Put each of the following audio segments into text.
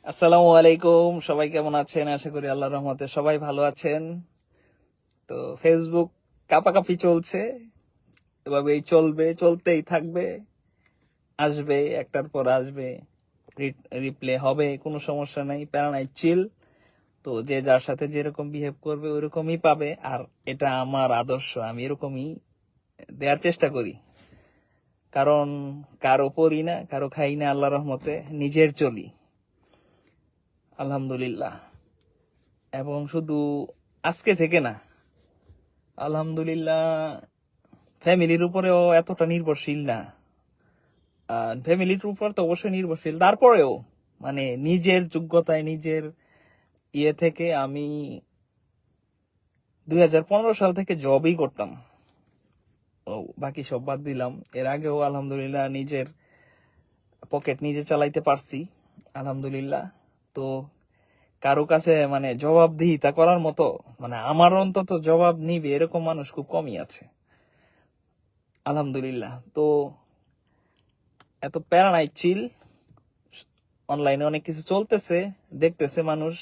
আসসালামু আলাইকুম, সবাই কেমন আছেন? আশা করি আল্লাহর রহমতে সবাই ভালো আছেন। তো ফেসবুক কাপাকাপি চলছে, এভাবেই চলবে, চলতেই থাকবে, আসবে, একটার পর আসবে, রিপ্লে হবে, কোনো সমস্যা নাই, প্যারা নাই, চিল। তো যে যার সাথে যেরকম বিহেভ করবে ওইরকমই পাবে। আর এটা আমার আদর্শ, আমি এরকমই দেওয়ার চেষ্টা করি। কারণ কারো পড়ি না, কারো খাই না, আল্লাহর রহমতে নিজের চলি, আলহামদুলিল্লাহ। এবং শুধু আজকে থেকে না, আলহামদুলিল্লাহ, ফ্যামিলির উপরেও এতটা নির্ভরশীল না। ফ্যামিলির উপর তো অবশ্যই নির্ভরশীল, তারপরেও মানে নিজের যোগ্যতায়, নিজের ইয়ে থেকে আমি 2015 সাল থেকে জবই করতাম। ও বাকি সব বাদ দিলাম, এর আগেও আলহামদুলিল্লাহ নিজের পকেট নিজে চালাইতে পারছি, আলহামদুলিল্লাহ। তো কারো কাছে মানে জবাবদিহিতা করার মতো, মানে আমার অন্তত জবাব নিবে এরকম মানুষ খুব কমই আছে, আলহামদুলিল্লাহ। তো এত প্যারা নাই, চিল। অনলাইনে অনেক কিছু চলতেছে, দেখতেছে মানুষ,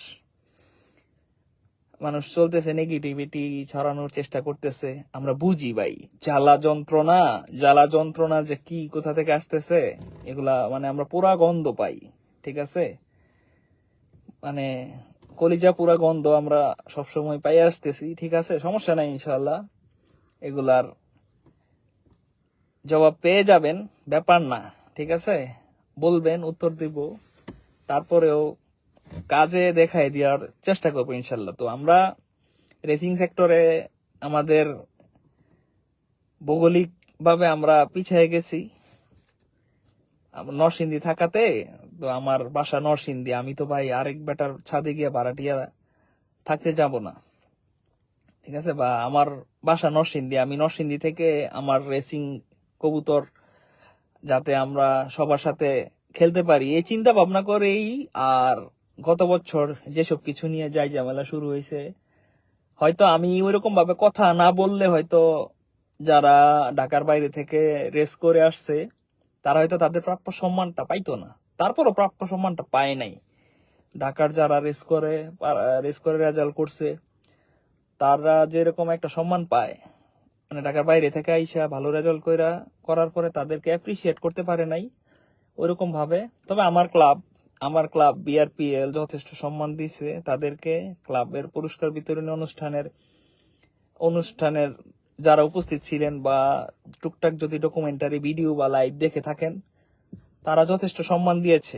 চলতেছে, নেগেটিভিটি ছড়ানোর চেষ্টা করতেছে। আমরা বুঝি ভাই, জ্বালা যন্ত্রণা, যে কি কোথা থেকে আসতেছে, এগুলা মানে আমরা পুরা গন্ধ পাই, ঠিক আছে? মানে কলিজা পুরা গন্ধ আমরা সবসময় পাই আসতেছি, ঠিক আছে, সমস্যা নাই, ইনশাল্লাহ এগুলার জবাব পেয়ে যাবেন, ব্যাপার না, ঠিক আছে? বলবেন, উত্তর দিব, তারপরেও কাজে দেখাই দেওয়ার চেষ্টা করবো, ইনশাল্লাহ। তো আমরা রেসিং সেক্টরে আমাদের ভৌগোলিক ভাবে আমরা পিছিয়ে গেছি, নরসিংদী থাকাতে। তো আমার বাসা নরসিংদী, আমি তো ভাই আরেক বেটার ছাদে গিয়ে ভাড়াটিয়া থাকতে যাব না, ঠিক আছে? বা আমার বাসা নরসিংদী, আমি নরসিংদী থেকে আমার রেসিং কবুতর যাতে আমরা সবার সাথে খেলতে পারি, এই চিন্তা ভাবনা করেই। আর গত বছর যেসব কিছু নিয়ে যাই ঝামেলা শুরু হয়েছে, হয়তো আমি ওইরকম ভাবে কথা না বললে হয়তো যারা ঢাকার বাইরে থেকে রেস করে আসছে তারা হয়তো তাদের প্রাপ্য সম্মানটা পাইতো না। তারপরও প্রাপ্য সম্মানটা পায় নাই। ঢাকার যারা রেস করে রেজাল্ট করছে, তারা যেরকম একটা সম্মান পায়, মানে ঢাকার বাইরে থেকে আইসা ভালো রেজাল্ট করার পরে তাদেরকে অ্যাপ্রিসিয়েট করতে পারে নাই ওইরকম ভাবে। তবে আমার ক্লাব বিআরপিএল যথেষ্ট সম্মান দিছে তাদেরকে। ক্লাবের পুরস্কার বিতরণী অনুষ্ঠানের যারা উপস্থিত ছিলেন বা টুকটাক যদি ডকুমেন্টারি ভিডিও বা লাইভ দেখে থাকেন, তারা যথেষ্ট সম্মান দিয়েছে।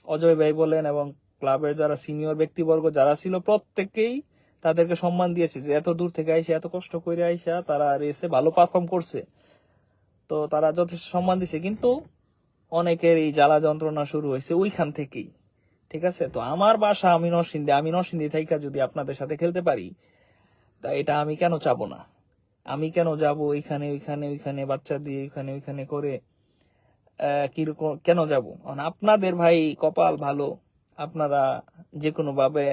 অজয় ভাই বলেন এবং ক্লাবের যারা সিনিয়র ব্যক্তিবর্গ যারা ছিল, প্রত্যেকেই তাদেরকে সম্মান দিয়েছে যে এত দূর থেকে আইসা, এত কষ্ট করে আইসা তারা রেসে ভালো পারফর্ম করছে। তো তারা যথেষ্ট সম্মান দিছে, কিন্তু অনেকের এই জ্বালা যন্ত্রণা শুরু হয়েছে ওইখান থেকেই, ঠিক আছে? তো আমার বাসা আমি নরসিংদী থাইকা যদি আপনাদের সাথে খেলতে পারি, তা এটা আমি কেন চাবো না? আমি কেন যাব ওইখানে ওইখানে ওইখানে বাচ্চা দিয়ে ওইখানে ওইখানে করে কিরকম কেন যাব? আপনাদের ভাই কপাল ভালো, আপনারা যে কোনো ভাবে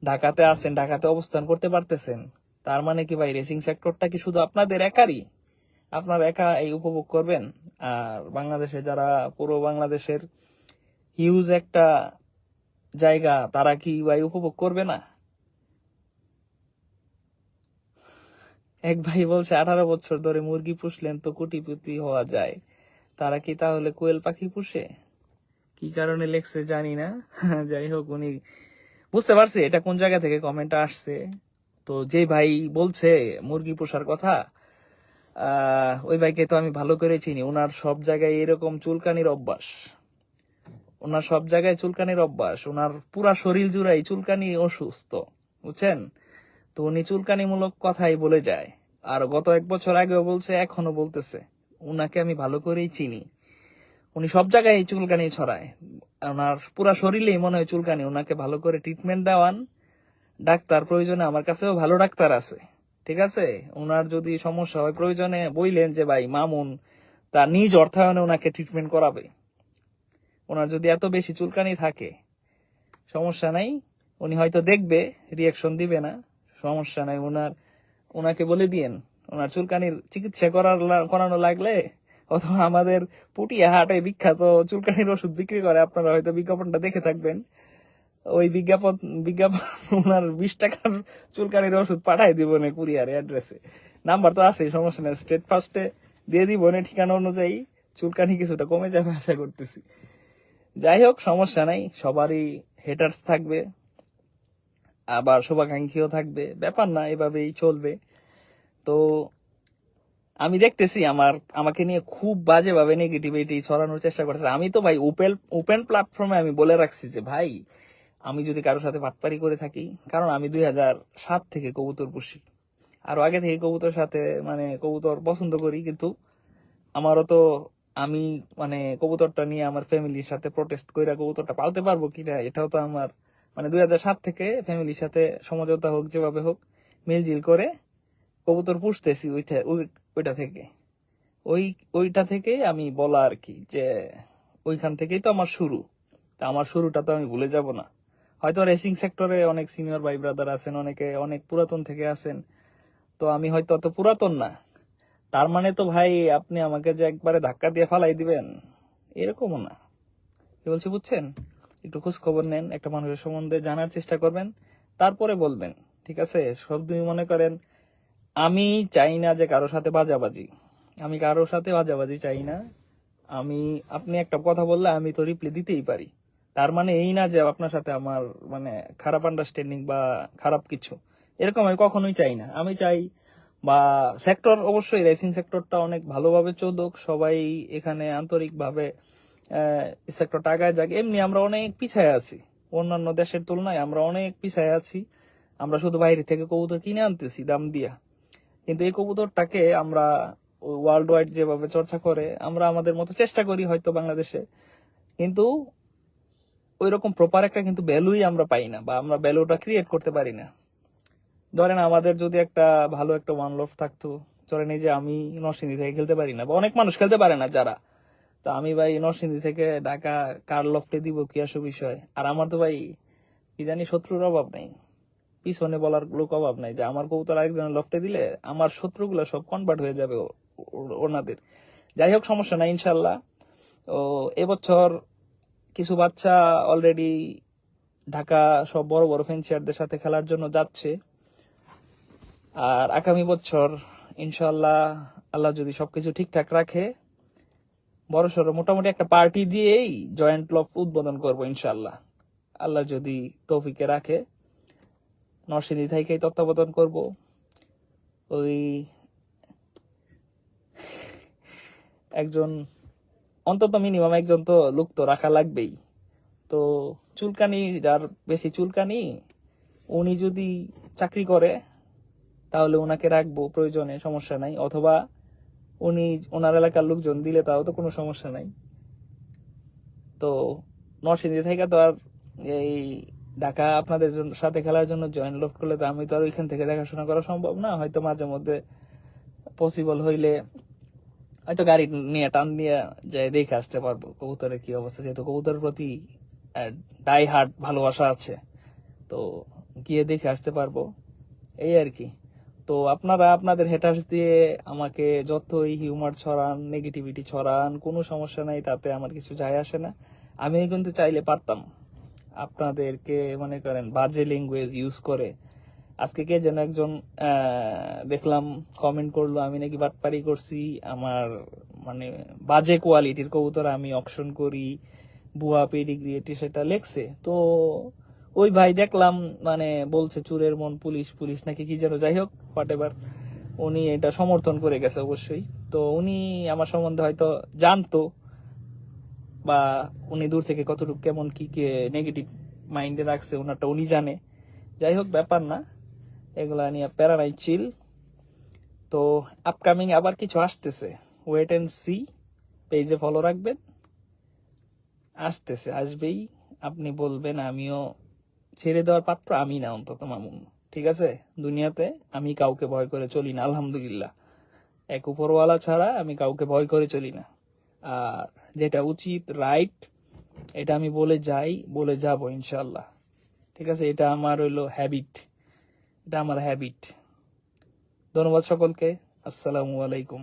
ঢাকাতে আছেন, ঢাকাতে অবস্থান করতে পারতেছেন। তার মানে কি ভাই রেসিং সেক্টরটা কি শুধু আপনাদের একারই? আপনারা একা এই উপভোগ করবেন? আর বাংলাদেশে যারা, পুরো বাংলাদেশের হিউজ একটা জায়গা, তারা কি ভাই উপভোগ করবে না? এক ভাই বলছে 18 বছর ধরে মুরগি পুষলেন তো কোটিপতি হওয়া যায়, তারা কি তাহলে কোয়েল পাখি পুষে? কি কারণে লেখছে জানি না। যাই হোক, উনি বুঝতে পারছে এটা কোন জায়গা থেকে কমেন্ট আসছে। তো যে ভাই বলছে মুরগি পোষার কথা, ওই ভাইকে তো আমি ভালো করে চিনি। ওনার সব জায়গায় এরকম চুলকানির অভ্যাস, ওনার পুরা শরীর জুড়াই চুলকানি, অসুস্থ, বুঝছেন? তো উনি চুলকানিমূলক কথাই বলে যায়। আর গত 1 বছর আগেও বলছে, এখনো বলতেছে। উনাকে আমি ভালো করেই চিনি, উনি সব জায়গায় চুলকানি ছড়ায়, ওনার পুরা শরীরেই মনে হয় চুলকানি। ওনাকে ভালো করে ট্রিটমেন্ট দেওয়ান ডাক্তার, প্রয়োজনে আমার কাছেও ভালো ডাক্তার আছে, ঠিক আছে? ওনার যদি সমস্যা হয় প্রয়োজনে বইলেন যে ভাই মামুন তার নিজ অর্থায়নে ওনাকে ট্রিটমেন্ট করাবে। ওনার যদি এত বেশি চুলকানি থাকে, সমস্যা নাই, উনি হয়তো দেখবে, রিয়াকশন দিবে না, সমস্যা নাই। ওনাকে বলে দিয়েন ওনার চুলকানির চিকিৎসা করানো লাগলে, অথবা আমাদের পুটিয়া হাটে বিখ্যাত চুলকানির ওষুধ বিক্রি করে, আপনারা হয়তো বিজ্ঞাপনটা দেখে থাকবেন। ওই বিজ্ঞাপন বিজ্ঞাপন ওনার 20 টাকার চুলকানির ওষুধ পাঠাই দিব না কুরিয়ারে অ্যাড্রেসে, নাম্বার তো আছে, সমস্যা নেই, স্টেট ফার্স্টে দিয়ে দিব না, ঠিকানা অনুযায়ী চুলকানি কিছুটা কমে যাবে আশা করতেছি। যাই হোক, সমস্যা নাই, সবারই হেটার্স থাকবে, আবার শুভাকাঙ্ক্ষীও থাকবে, ব্যাপার না, এভাবেই চলবে। তো আমি দেখতেছি আমাকে নিয়ে খুব বাজেভাবে নেগেটিভিটি ছড়ানোর চেষ্টা করতেছে। আমি তো ভাই ওপেন ওপেন প্ল্যাটফর্মে আমি বলে রাখছি যে ভাই, আমি যদি কারোর সাথে বাটপারি করে থাকি, কারণ আমি 2007 থেকে কবুতর পুষি, আরো আগে থেকে কবুতর সাথে মানে কবুতর পছন্দ করি, কিন্তু আমারও তো আমি মানে কবুতরটা নিয়ে আমার ফ্যামিলির সাথে প্রোটেস্ট কইরা কবুতরটা পালতে পারবো কিনা, এটাও তো আমার মানে 2007 থেকে ফ্যামিলির সাথে সমঝোতা হোক যেভাবে হোক মিলজিল করে কবুতর পুষতেছি ওইটা থেকে, ওই ওইটা থেকে আমি বলা আর কি, যে ওইখান থেকেই তো আমার শুরু। তা আমার শুরুটা তো আমি ভুলে যাব না। হয়তো রেসিং সেক্টরে অনেক সিনিয়র ভাই ব্রাদার আছেন, অনেকে অনেক পুরাতন থেকে আছেন, তো আমি হয়তো অত পুরাতন না, তার মানে তো ভাই আপনি আমাকে যে একবারে ধাক্কা দিয়ে ফালাই দিবেন এরকমও না। কি বলছি বুঝছেন? একটু খোঁজ খবর নেন, একটা মানুষের সম্বন্ধে জানার চেষ্টা করবেন, তারপরে বলবেন, ঠিক আছে? সব তুমি মনে করেন আমি চাই না যে কারোর সাথে বাজাবাজি, আমি কারোর সাথে বাজাবাজি চাই না। আমি আপনি একটা কথা বললে আমি তো রিপ্লাই দিতেই পারি, তার মানে এই না যে আপনার সাথে আমার মানে খারাপ আন্ডারস্ট্যান্ডিং বা খারাপ কিছু, এরকম আমি কখনোই চাই না। আমি চাই বা সেক্টর, অবশ্যই রেসিং সেক্টরটা অনেক ভালোভাবে চলুক, সবাই এখানে আন্তরিকভাবে সেক্টরটা আগায় যাক। এমনি আমরা অনেক পিছায় আছি, অন্যান্য দেশের তুলনায় আমরা অনেক পিছায় আছি। আমরা শুধু বাইরে থেকে কবুতর কিনে আনতেছি দাম দিয়া, কিন্তু এই কবুতরটাকে আমরা ওয়ার্ল্ড ওয়াইড যেভাবে চর্চা করে আমরা আমাদের মতো চেষ্টা করি হয়তো বাংলাদেশে, কিন্তু ওই রকম প্রপার একটা কিন্তু ভ্যালুই আমরা পাই না, বা আমরা ভ্যালুটা ক্রিয়েট করতে পারি না। ধরেন আমাদের যদি একটা ভালো একটা ওয়ান লফ থাকতো, ধরেন এই যে আমি নরসিংদী থেকে খেলতে পারি না, বা অনেক মানুষ খেলতে পারে না যারা, তো আমি ভাই নরসিংদী থেকে ঢাকা কার লফটে দিব কি আসো বিষয়। আর আমার তো ভাই কি জানি শত্রুর অভাব নেই, পিছনে বলার লোক অভাব নাই, যে আমার কবুতর আরেকজনের লফটে দিলে আমার শত্রুগুলো সব কনভার্ট হয়ে যাবে ওনাদের। যাই হোক, সমস্যা নাই ইনশাল্লাহ। ও এবছর কিছু বাচ্চা অলরেডি ঢাকা সব বড় বড় ফেন্সিয়ারদের সাথে খেলার জন্য যাচ্ছে, আর আগামী বছর ইনশাল্লাহ আল্লাহ যদি সবকিছু ঠিকঠাক রাখে, বড় সড়ো মোটামুটি একটা পার্টি দিয়েই জয়েন্ট লফ উদ্বোধন করবো ইনশাল্লাহ, আল্লাহ যদি তৌফিকে রাখে। নরসিংদী থেকেই তত্ত্বাবধান করব। ওই একজন, অন্তত মিনিমাম একজন তো লোক তো রাখা লাগবেই। তো চুলকানি, যার বেশি চুলকানি, উনি যদি চাকরি করে তাহলে ওনাকে রাখবো প্রয়োজনে, সমস্যা নাই, অথবা উনি ওনার এলাকার লোকজন দিলে তাও তো কোনো সমস্যা নাই। তো নরসিংদী থেকে তো আর এই ঢাকা আপনাদের সাথে খেলার জন্য জয়েন্ট লোড করলে তো আমি তো আর ওইখান থেকে দেখাশোনা করা সম্ভব না, হয়তো মাঝে মধ্যে পসিবল হইলে হয়তো গাড়ি নিয়ে টান দিয়ে যাই দেখে আসতে পারবো কবুতরের কি অবস্থা, যেহেতু কবুতরের প্রতি ডাই হার্ট ভালোবাসা আছে, তো গিয়ে দেখে আসতে পারবো, এই আর কি। তো আপনারা আপনাদের হেটার্স দিয়ে আমাকে যতই হিউমার ছড়ান, নেগেটিভিটি ছড়ান, কোনো সমস্যা নাই, তাতে আমার কিছু যায় আসে না। আমি কিন্তু চাইলে পারতাম আপনাদেরকে মনে করেন বাজে ল্যাঙ্গুয়েজ ইউজ করে, আজকে কে যেন একজন দেখলাম কমেন্ট করলো আমি নাকি বাটপারি করছি, আমার মানে বাজে কোয়ালিটির কবুতর আমি অকশন করি, বুয়া পেডিগ্রি এটি সেটা লেখছে। তো ওই ভাই দেখলাম মানে বলছে চুরের মন পুলিশ পুলিশ নাকি কি যেন, যাই হোক হোয়াট এভার, উনি এটা সমর্থন করে গেছে অবশ্যই। তো উনি আমার সম্বন্ধে হয়তো জানতো, বা উনি দূর থেকে কতটুকু কেমন কি কে নেগেটিভ মাইন্ডে রাখছে ওনারটা উনি জানে। যাই হোক, ব্যাপার না, এগুলা নিয়ে প্যারা নাই, চিল। তো আপকামিং আবার কিছু আসতেছে, ওয়েট এন্ড সি, পেজে ফলো রাখবেন, আসতেছে, আসবেই। আপনি বলবেন, আমিও ছেড়ে দেওয়ার পাত্র আমি না, অন্তত মামুন, ঠিক আছে? দুনিয়াতে আমি কাউকে ভয় করে চলি না, আলহামদুলিল্লাহ, এক উপরওয়ালা ছাড়া আমি কাউকে ভয় করে চলি না। আর যেটা উচিত, রাইট, এটা আমি বলে যাই, বলে যাব ইনশাল্লাহ, ঠিক আছে? এটা আমার হইলো হ্যাবিট, এটা আমার হ্যাবিট। ধন্যবাদ সকলকে, আসসালামু আলাইকুম।